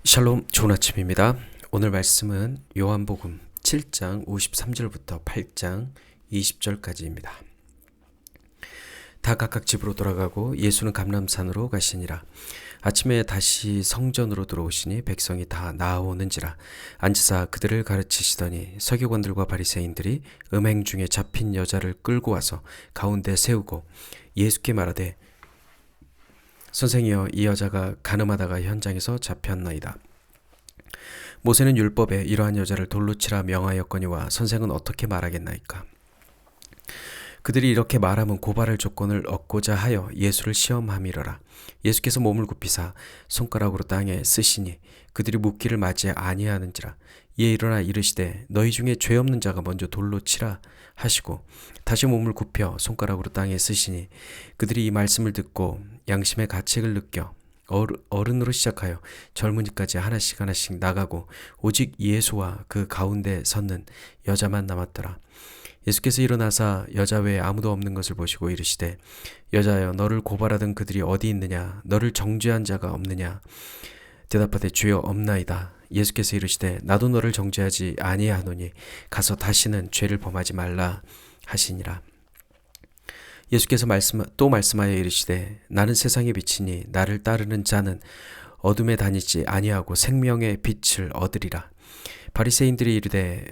샬롬, 좋은 아침입니다. 오늘 말씀은 요한복음 7장 53절부터 8장 20절까지입니다. 다 각각 집으로 돌아가고 예수는 감람산으로 가시니라. 아침에 다시 성전으로 들어오시니 백성이 다 나아오는지라. 앉으사 그들을 가르치시더니 서기관들과 바리새인들이 음행 중에 잡힌 여자를 끌고 와서 가운데 세우고 예수께 말하되 선생이여, 이 여자가 간음하다가 현장에서 잡혔나이다. 모세는 율법에 이러한 여자를 돌로 치라 명하였거니와 선생은 어떻게 말하겠나이까. 그들이 이렇게 말하면 고발할 조건을 얻고자 하여 예수를 시험함이러라. 예수께서 몸을 굽히사 손가락으로 땅에 쓰시니 그들이 묻기를 맞이 아니하는지라. 이에 일어나 이르시되 너희 중에 죄 없는 자가 먼저 돌로 치라 하시고 다시 몸을 굽혀 손가락으로 땅에 쓰시니 그들이 이 말씀을 듣고 양심의 가책을 느껴 어른으로 시작하여 젊은이까지 하나씩 나가고 오직 예수와 그 가운데 섰는 여자만 남았더라. 예수께서 일어나사 여자 외에 아무도 없는 것을 보시고 이르시되 여자여, 너를 고발하던 그들이 어디 있느냐? 너를 정죄한 자가 없느냐? 대답하되 주여, 없나이다. 예수께서 이르시되 나도 너를 정죄하지 아니하노니 가서 다시는 죄를 범하지 말라 하시니라. 예수께서 또 말씀하여 이르시되 나는 세상의 빛이니 나를 따르는 자는 어둠에 다니지 아니하고 생명의 빛을 얻으리라. 바리새인들이 이르되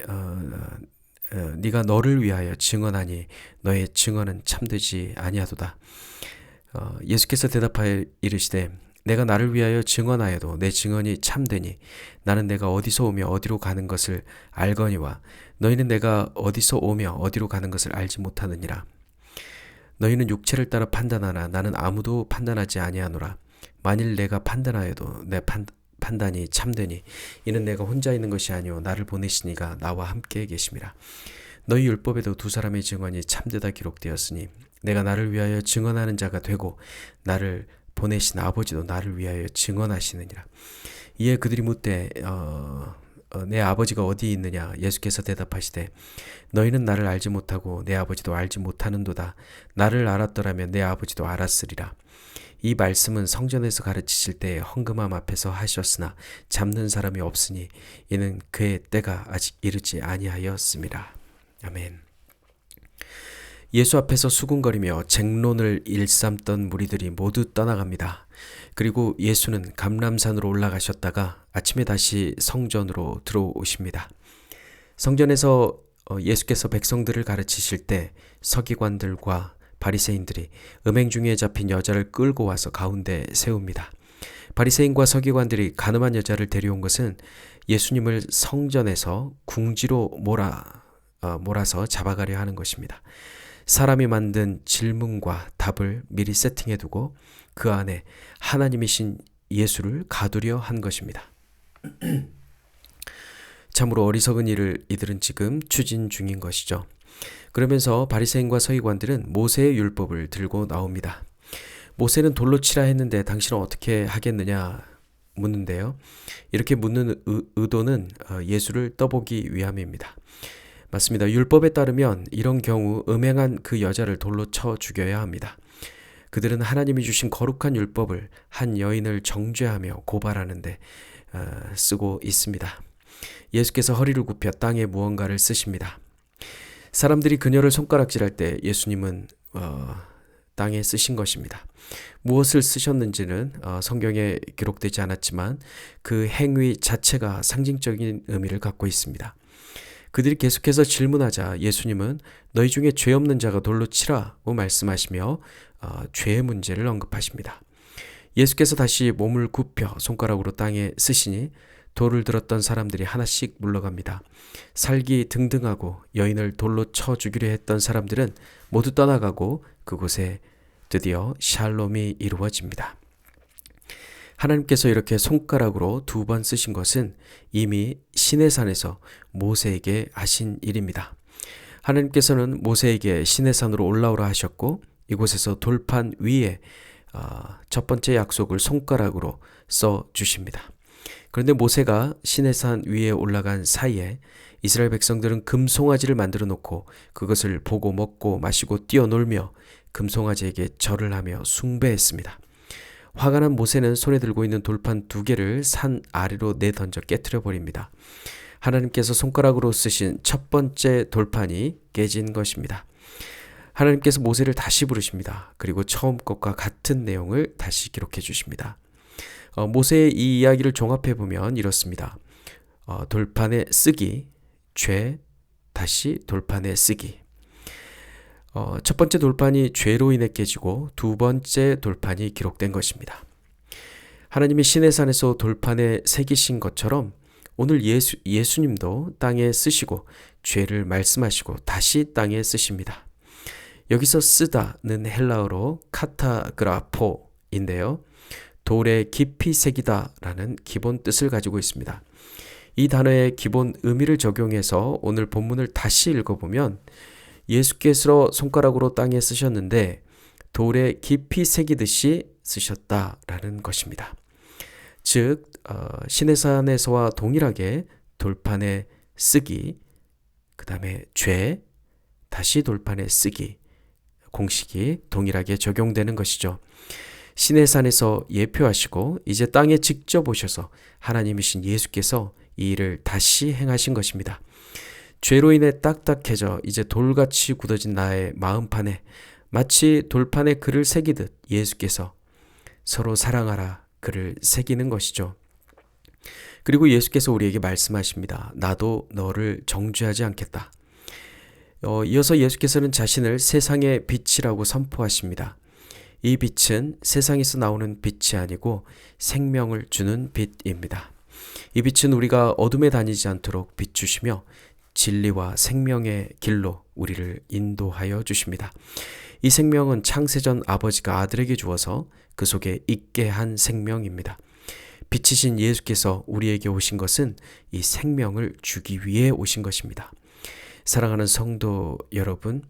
네가 너를 위하여 증언하니 너의 증언은 참되지 아니하도다. 예수께서 대답하여 이르시되 내가 나를 위하여 증언하여도 내 증언이 참되니 나는 내가 어디서 오며 어디로 가는 것을 알거니와 너희는 내가 어디서 오며 어디로 가는 것을 알지 못하느니라. 너희는 육체를 따라 판단하나 나는 아무도 판단하지 아니하노라. 만일 내가 판단하여도 내 판단이 참되니 이는 내가 혼자 있는 것이 아니오 나를 보내시니가 나와 함께 계심이라. 너희 율법에도 두 사람의 증언이 참되다 기록되었으니 내가 나를 위하여 증언하는 자가 되고 나를 보내신 아버지도 나를 위하여 증언하시느니라. 이에 그들이 묻되 내 아버지가 어디 있느냐? 예수께서 대답하시되 너희는 나를 알지 못하고 내 아버지도 알지 못하는도다. 나를 알았더라면 내 아버지도 알았으리라. 이 말씀은 성전에서 가르치실 때에 헌금함 앞에서 하셨으나 잡는 사람이 없으니 이는 그의 때가 아직 이르지 아니하였음이라. 아멘. 예수 앞에서 수군거리며 쟁론을 일삼던 무리들이 모두 떠나갑니다. 그리고 예수는 감람산으로 올라가셨다가 아침에 다시 성전으로 들어오십니다. 성전에서 예수께서 백성들을 가르치실 때 서기관들과 바리새인들이 음행 중에 잡힌 여자를 끌고 와서 가운데 세웁니다. 바리새인과 서기관들이 간음한 여자를 데려온 것은 예수님을 성전에서 궁지로 몰아서 잡아가려 하는 것입니다. 사람이 만든 질문과 답을 미리 세팅해두고 그 안에 하나님이신 예수를 가두려 한 것입니다. 참으로 어리석은 일을 이들은 지금 추진 중인 것이죠. 그러면서 바리새인과 서기관들은 모세의 율법을 들고 나옵니다. 모세는 돌로 치라 했는데 당신은 어떻게 하겠느냐 묻는데요. 이렇게 묻는 의도는 예수를 떠보기 위함입니다. 맞습니다. 율법에 따르면 이런 경우 음행한 그 여자를 돌로 쳐 죽여야 합니다. 그들은 하나님이 주신 거룩한 율법을 한 여인을 정죄하며 고발하는데 쓰고 있습니다. 예수께서 허리를 굽혀 땅에 무언가를 쓰십니다. 사람들이 그녀를 손가락질할 때 예수님은 땅에 쓰신 것입니다. 무엇을 쓰셨는지는 성경에 기록되지 않았지만 그 행위 자체가 상징적인 의미를 갖고 있습니다. 그들이 계속해서 질문하자 예수님은 너희 중에 죄 없는 자가 돌로 치라고 말씀하시며 죄의 문제를 언급하십니다. 예수께서 다시 몸을 굽혀 손가락으로 땅에 쓰시니 돌을 들었던 사람들이 하나씩 물러갑니다. 살기 등등하고 여인을 돌로 쳐 죽이려 했던 사람들은 모두 떠나가고 그곳에 드디어 샬롬이 이루어집니다. 하나님께서 이렇게 손가락으로 2번 쓰신 것은 이미 시내산에서 모세에게 하신 일입니다. 하나님께서는 모세에게 시내산으로 올라오라 하셨고 이곳에서 돌판 위에 첫 번째 약속을 손가락으로 써 주십니다. 그런데 모세가 시내산 위에 올라간 사이에 이스라엘 백성들은 금송아지를 만들어 놓고 그것을 보고 먹고 마시고 뛰어놀며 금송아지에게 절을 하며 숭배했습니다. 화가 난 모세는 손에 들고 있는 돌판 2개를 산 아래로 내던져 깨트려 버립니다. 하나님께서 손가락으로 쓰신 첫 번째 돌판이 깨진 것입니다. 하나님께서 모세를 다시 부르십니다. 그리고 처음 것과 같은 내용을 다시 기록해 주십니다. 모세의 이 이야기를 종합해 보면 이렇습니다. 돌판에 쓰기, 죄, 다시 돌판에 쓰기. 첫 번째 돌판이 죄로 인해 깨지고 두 번째 돌판이 기록된 것입니다. 하나님이 시내산에서 돌판에 새기신 것처럼 오늘 예수님도 땅에 쓰시고 죄를 말씀하시고 다시 땅에 쓰십니다. 여기서 쓰다는 헬라어로 카타그라포인데요. 돌에 깊이 새기다 라는 기본 뜻을 가지고 있습니다. 이 단어의 기본 의미를 적용해서 오늘 본문을 다시 읽어보면 예수께서 손가락으로 땅에 쓰셨는데 돌에 깊이 새기듯이 쓰셨다라는 것입니다. 즉 시내산에서와 동일하게 돌판에 쓰기, 그 다음에 죄, 다시 돌판에 쓰기 공식이 동일하게 적용되는 것이죠. 시내산에서 예표하시고 이제 땅에 직접 오셔서 하나님이신 예수께서 이 일을 다시 행하신 것입니다. 죄로 인해 딱딱해져 이제 돌같이 굳어진 나의 마음판에 마치 돌판에 글을 새기듯 예수께서 서로 사랑하라 글을 새기는 것이죠. 그리고 예수께서 우리에게 말씀하십니다. 나도 너를 정죄하지 않겠다. 이어서 예수께서는 자신을 세상의 빛이라고 선포하십니다. 이 빛은 세상에서 나오는 빛이 아니고 생명을 주는 빛입니다. 이 빛은 우리가 어둠에 다니지 않도록 비추시며 진리와 생명의 길로 우리를 인도하여 주십니다. 이 생명은 창세전 아버지가 아들에게 주어서 그 속에 있게 한 생명입니다. 빛이신 예수께서 우리에게 오신 것은 이 생명을 주기 위해 오신 것입니다. 사랑하는 성도 여러분,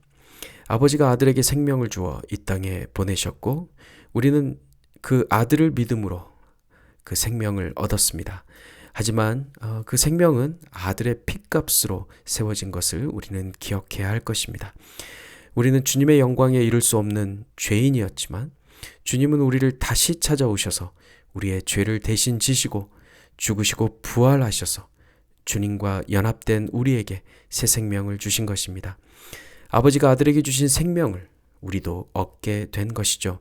아버지가 아들에게 생명을 주어 이 땅에 보내셨고 우리는 그 아들을 믿음으로 그 생명을 얻었습니다. 하지만 그 생명은 아들의 핏값으로 세워진 것을 우리는 기억해야 할 것입니다. 우리는 주님의 영광에 이를 수 없는 죄인이었지만 주님은 우리를 다시 찾아오셔서 우리의 죄를 대신 지시고 죽으시고 부활하셔서 주님과 연합된 우리에게 새 생명을 주신 것입니다. 아버지가 아들에게 주신 생명을 우리도 얻게 된 것이죠.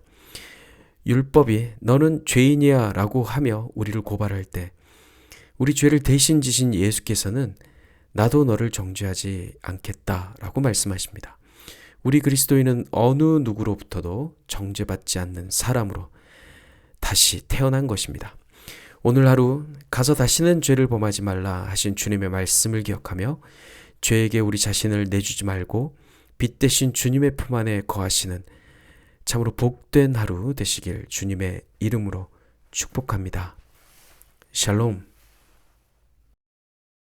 율법이 너는 죄인이야 라고 하며 우리를 고발할 때 우리 죄를 대신 지신 예수께서는 나도 너를 정죄하지 않겠다 라고 말씀하십니다. 우리 그리스도인은 어느 누구로부터도 정죄받지 않는 사람으로 다시 태어난 것입니다. 오늘 하루 가서 다시는 죄를 범하지 말라 하신 주님의 말씀을 기억하며 죄에게 우리 자신을 내주지 말고 빛 대신 주님의 품 안에 거하시는 참으로 복된 하루 되시길 주님의 이름으로 축복합니다. 샬롬.